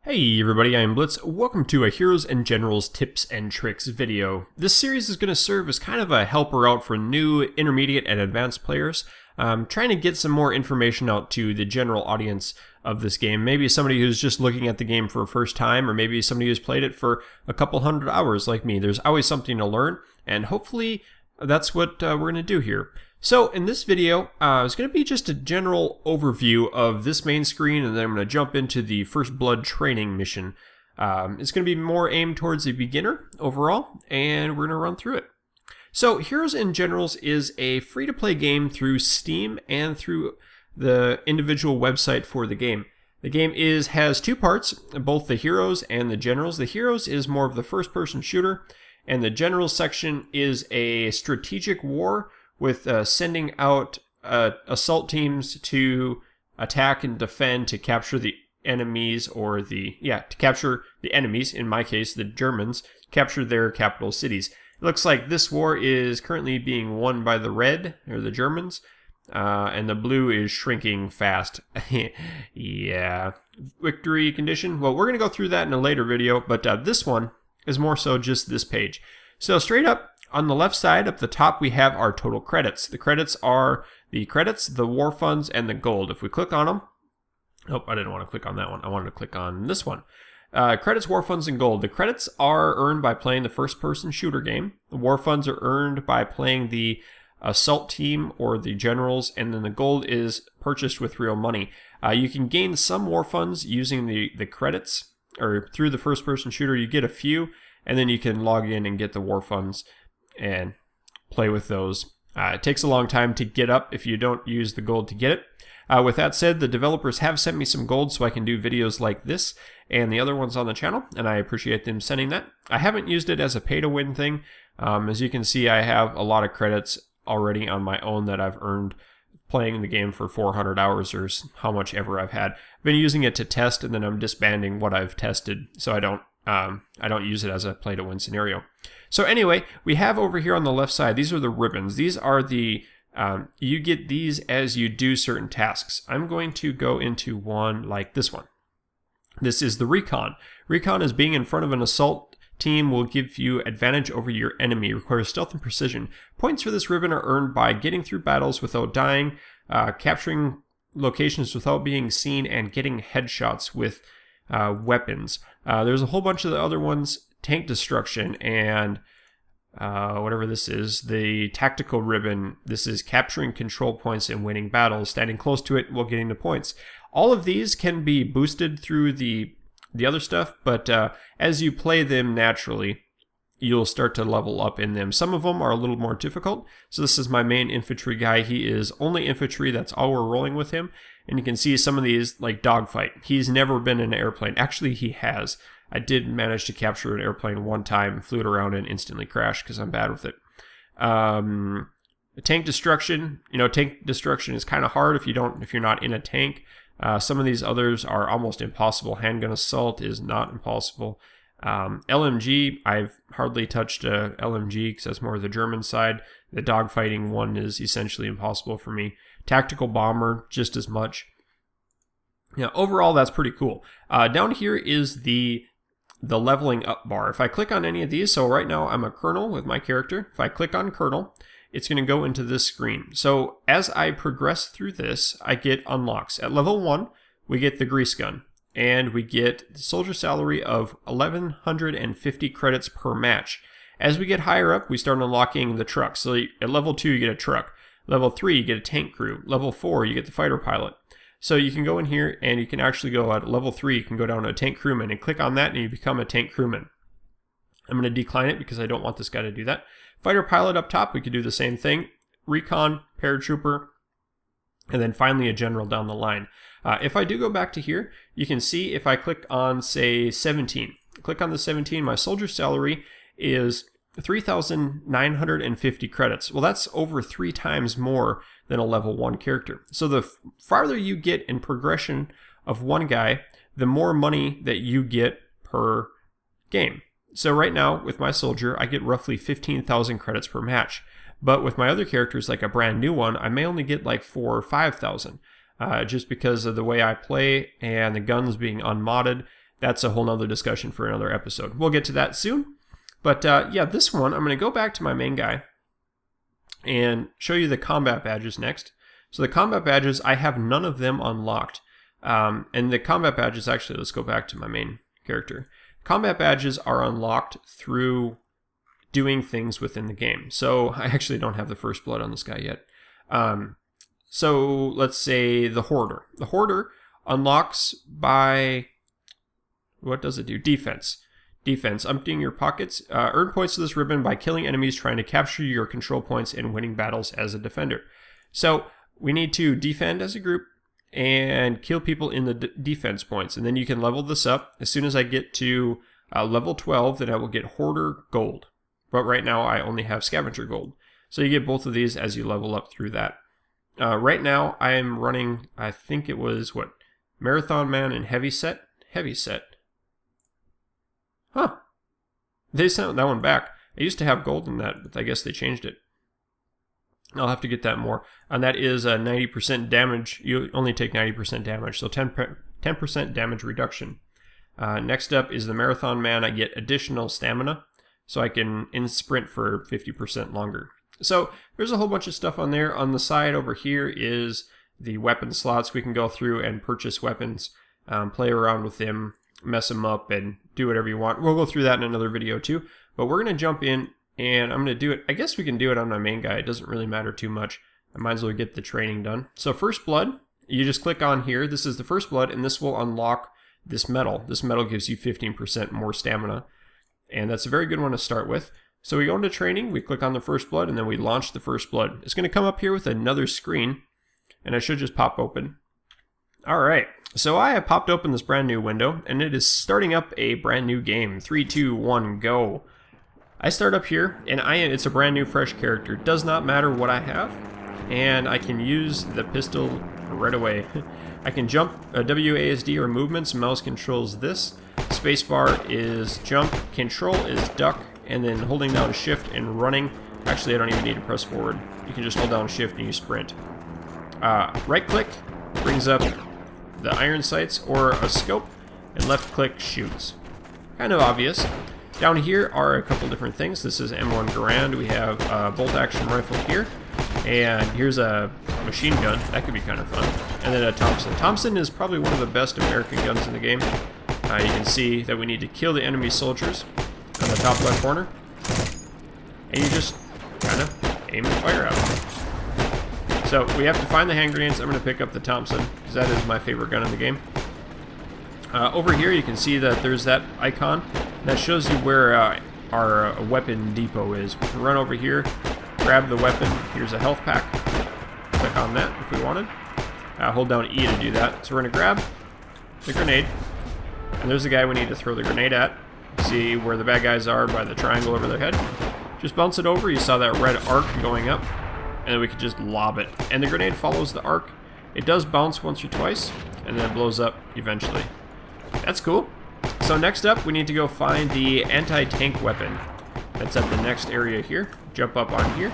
Hey everybody, I'm Blitz. Welcome to a Heroes and Generals Tips and Tricks video. This series is going to serve as kind of a helper out for new, intermediate, and advanced players. Trying to get some more information out to the general audience of this game. Maybe somebody who's just looking at the game for the first time, or maybe somebody who's played it for a couple hundred hours like me. There's always something to learn, and hopefully that's what we're going to do here. So in this video, it's going to be just a general overview of this main screen, and then I'm going to jump into the First Blood training mission. It's going to be more aimed towards the beginner overall, and we're going to run through it. So Heroes and Generals is a free-to-play game through Steam and through the individual website for the game. The game has two parts, both the Heroes and the Generals. The Heroes is more of the first-person shooter, and the Generals section is a strategic war with sending out assault teams to attack and defend to capture the enemies, or to capture the enemies, in my case the Germans, capture their capital cities. It looks like this war is currently being won by the red, or the Germans, and the blue is shrinking fast. Yeah. Victory condition? Well, we're going to go through that in a later video, but this one is more so just this page. So straight up, on the left side, up the top, we have our total credits. The credits are the credits, the war funds, and the gold. If we click on them, oh, I didn't want to click on that one. I wanted to click on this one. Credits, war funds, and gold. The credits are earned by playing the first-person shooter game. The war funds are earned by playing the assault team or the generals, and then the gold is purchased with real money. You can gain some war funds using the credits, or through the first-person shooter. You get a few, and then you can log in and get the war funds and play with those. It takes a long time to get up if you don't use the gold to get it. With that said, the developers have sent me some gold so I can do videos like this and the other ones on the channel, and I appreciate them sending that. I haven't used it as a pay-to-win thing. As you can see, I have a lot of credits already on my own that I've earned playing the game for 400 hours, or how much ever I've had. I've been using it to test, and then I'm disbanding what I've tested, so I don't use it as a play-to-win scenario. So anyway, we have over here on the left side, these are the ribbons. These are the, you get these as you do certain tasks. I'm going to go into one like this one. This is the Recon. Recon is being in front of an assault team will give you advantage over your enemy, requires stealth and precision. Points for this ribbon are earned by getting through battles without dying, capturing locations without being seen, and getting headshots with weapons. There's a whole bunch of the other ones, tank destruction, and whatever this is, the tactical ribbon. This is capturing control points and winning battles, standing close to it while getting the points. All of these can be boosted through the other stuff, but as you play them naturally, you'll start to level up in them. Some of them are a little more difficult. So this is my main infantry guy. He is only infantry. That's all we're rolling with him. And you can see some of these, like dogfight. He's never been in an airplane. Actually, he has. I did manage to capture an airplane one time, flew it around, and instantly crashed because I'm bad with it. Tank destruction. Tank destruction is kind of hard if you're not in a tank. Some of these others are almost impossible. Handgun assault is not impossible. LMG, I've hardly touched a LMG because that's more the German side. The dogfighting one is essentially impossible for me. Tactical bomber, just as much. Overall, that's pretty cool. Down here is the leveling up bar. If I click on any of these, so right now I'm a colonel with my character. If I click on colonel, it's going to go into this screen. So as I progress through this, I get unlocks. At level 1, we get the grease gun, and we get the soldier salary of 1,150 credits per match. As we get higher up, we start unlocking the trucks. So at level 2, you get a truck. Level 3, you get a tank crew. Level 4, you get the fighter pilot. So you can go in here and you can actually go at level 3, you can go down to a tank crewman and click on that and you become a tank crewman. I'm going to decline it because I don't want this guy to do that. Fighter pilot up top, we could do the same thing. Recon, Paratrooper, and then finally a general down the line. If I do go back to here, you can see if I click on, say, 17. Click on the 17, my soldier salary is 3,950 credits. Well, that's over 3 times more than a level 1 character. So the farther you get in progression of one guy, the more money that you get per game. So right now, with my soldier, I get roughly 15,000 credits per match. But with my other characters, like a brand new one, I may only get like 4,000 or 5,000. Just because of the way I play and the guns being unmodded. that's a whole nother discussion for another episode. We'll get to that soon. But yeah, this one, I'm going to go back to my main guy and show you the combat badges next. So the combat badges, I have none of them unlocked. And the combat badges, actually, let's go back to my main character. Combat badges are unlocked through doing things within the game. So I actually don't have the first blood on this guy yet. So let's say the Hoarder. The Hoarder unlocks by, what does it do? Defense. Defense, emptying your pockets. Earn points to this ribbon by killing enemies trying to capture your control points and winning battles as a defender. So we need to defend as a group and kill people in the defense points. And then you can level this up. As soon as I get to level 12, then I will get Hoarder Gold. But right now I only have Scavenger Gold. So you get both of these as you level up through that. Right now I am running, I think it was, what? Marathon Man and Heavy Set? Heavy Set. Huh. They sent that one back. I used to have gold in that, but I guess they changed it. I'll have to get that more. And that is 90% damage. You only take 90% damage, so 10% damage reduction. Next up is the Marathon Man. I get additional stamina, so I can sprint for 50% longer. So there's a whole bunch of stuff on there. On the side over here is the weapon slots. We can go through and purchase weapons, play around with them, mess them up, and do whatever you want. We'll go through that in another video too. But we're going to jump in, and I'm going to do it. I guess we can do it on my main guy. It doesn't really matter too much. I might as well get the training done. So first blood, you just click on here. This is the first blood, and this will unlock this medal. This medal gives you 15% more stamina, and that's a very good one to start with. So we go into training, we click on the first blood, and then we launch the first blood. It's going to come up here with another screen, and it should just pop open. Alright, so I have popped open this brand new window, and it is starting up a brand new game. 3, 2, 1, go. I start up here, and it's a brand new fresh character. Does not matter what I have, and I can use the pistol right away. I can jump, WASD or movements, mouse controls this. Spacebar is jump, control is duck, and then holding down shift and running. Actually, I don't even need to press forward. You can just hold down shift and you sprint. Right click brings up the iron sights or a scope, and left click shoots. Kind of obvious. Down here are a couple different things. This is M1 Garand. We have a bolt action rifle here, and here's a machine gun. That could be kind of fun. And then a Thompson. Thompson is probably one of the best American guns in the game. You can see that we need to kill the enemy soldiers on the top left corner, and you just kind of aim and fire out. So we have to find the hand grenades. I'm going to pick up the Thompson because that is my favorite gun in the game. Over here you can see that there's that icon that shows you where our weapon depot is. We can run over here, grab the weapon. Here's a health pack. Click on that if we wanted. Hold down E to do that. So we're going to grab the grenade, and there's the guy we need to throw the grenade at. See where the bad guys are by the triangle over their head. Just bounce it over. You saw that red arc going up, and then we could just lob it. And the grenade follows the arc. It does bounce once or twice, and then it blows up eventually. That's cool. So next up, we need to go find the anti-tank weapon. That's at the next area here. Jump up on here,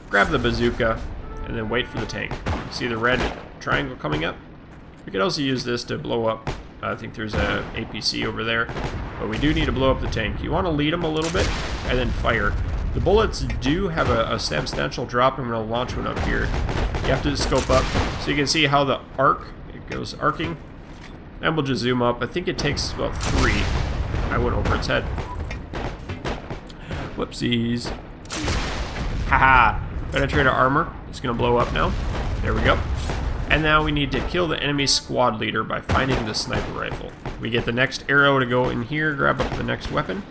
grab the bazooka, and then wait for the tank. See the red triangle coming up? We could also use this to blow up. I think there's a APC over there, but we do need to blow up the tank. You want to lead them a little bit, and then fire. The bullets do have a substantial drop. I'm going to launch one up here. You have to scope up so you can see how the arc, it goes arcing. And we'll just zoom up. I think it takes about 3. I went over its head. Whoopsies. Haha. Penetrator armor. It's going to blow up now. There we go. And now we need to kill the enemy squad leader by finding the sniper rifle. We get the next arrow to go in here, grab up the next weapon.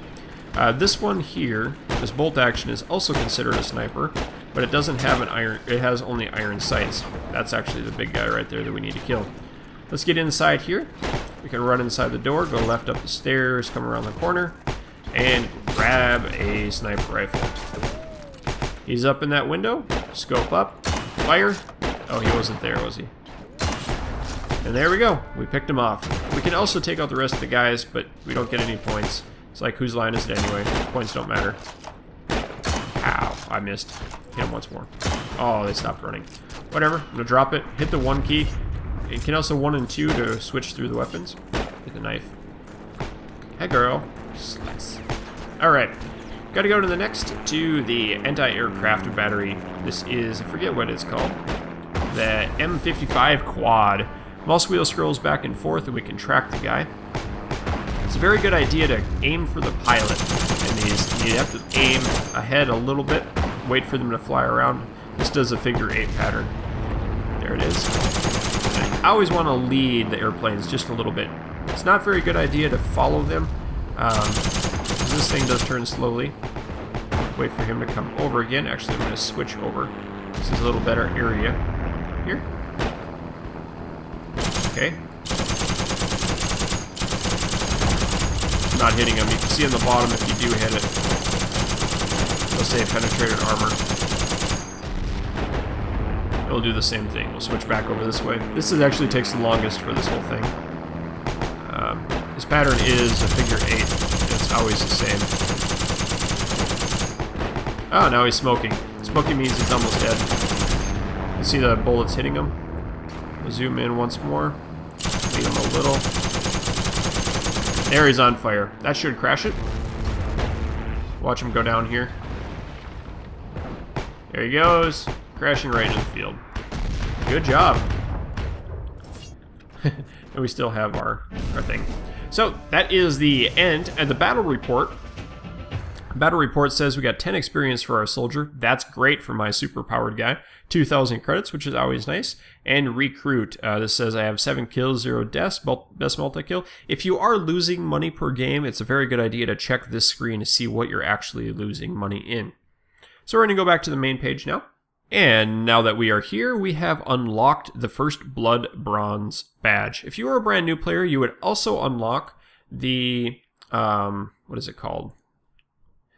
This one here, this bolt action, is also considered a sniper, but it doesn't have an iron, it has only iron sights. That's actually the big guy right there that we need to kill. Let's get inside here. We can run inside the door, go left up the stairs, come around the corner, and grab a sniper rifle. He's up in that window, scope up, fire. Oh, he wasn't there, was he? And there we go. We picked him off. We can also take out the rest of the guys, but we don't get any points. It's like, whose line is it anyway? Points don't matter. Ow, I missed. Hit him once more. Oh, they stopped running. Whatever, I'm gonna drop it, hit the 1 key. You can also 1 and 2 to switch through the weapons. Hit the knife. Hey, girl. Slice. Alright. Gotta go to the next, to the anti-aircraft battery. This is, I forget what it's called. The M55 quad. Mouse wheel scrolls back and forth and we can track the guy. It's a very good idea to aim for the pilot in these. You have to aim ahead a little bit, wait for them to fly around. This does a figure 8 pattern. There it is. And I always want to lead the airplanes just a little bit. It's not a very good idea to follow them. This thing does turn slowly. Wait for him to come over again. Actually, I'm going to switch over. This is a little better area. Here. Okay. Not hitting him. You can see on the bottom if you do hit it. It'll say penetrated armor. It'll do the same thing. We'll switch back over this way. This actually takes the longest for this whole thing. This pattern is a figure 8. It's always the same. Oh, now he's smoking. Smoking means he's almost dead. You see the bullets hitting him? We'll zoom in once more. Lead him a little. There, he's on fire. That should crash it. Watch him go down here. There he goes. Crashing right into the field. Good job. And we still have our thing. So, that is the end. And the battle report. Battle report says we got 10 experience for our soldier. That's great for my super powered guy. 2,000 credits, which is always nice. And recruit. This says I have 7 kills, 0 deaths, best multi-kill. If you are losing money per game, it's a very good idea to check this screen to see what you're actually losing money in. So we're going to go back to the main page now. And now that we are here, we have unlocked the first Blood Bronze badge. If you are a brand new player, you would also unlock the, what is it called?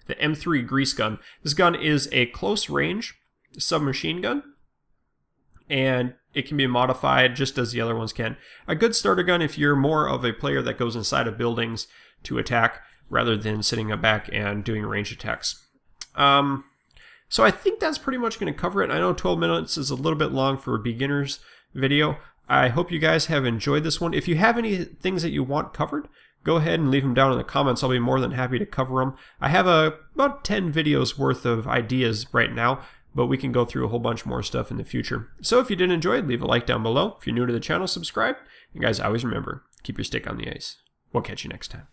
The M3 Grease Gun. This gun is a close range submachine gun, and it can be modified just as the other ones can. A good starter gun if you're more of a player that goes inside of buildings to attack rather than sitting back and doing range attacks. So I think that's pretty much going to cover it. I know 12 minutes is a little bit long for a beginner's video. I hope you guys have enjoyed this one. If you have any things that you want covered, go ahead and leave them down in the comments. I'll be more than happy to cover them. I have about 10 videos worth of ideas right now, but we can go through a whole bunch more stuff in the future. So if you did enjoy it, leave a like down below. If you're new to the channel, subscribe. And guys, always remember, keep your stick on the ice. We'll catch you next time.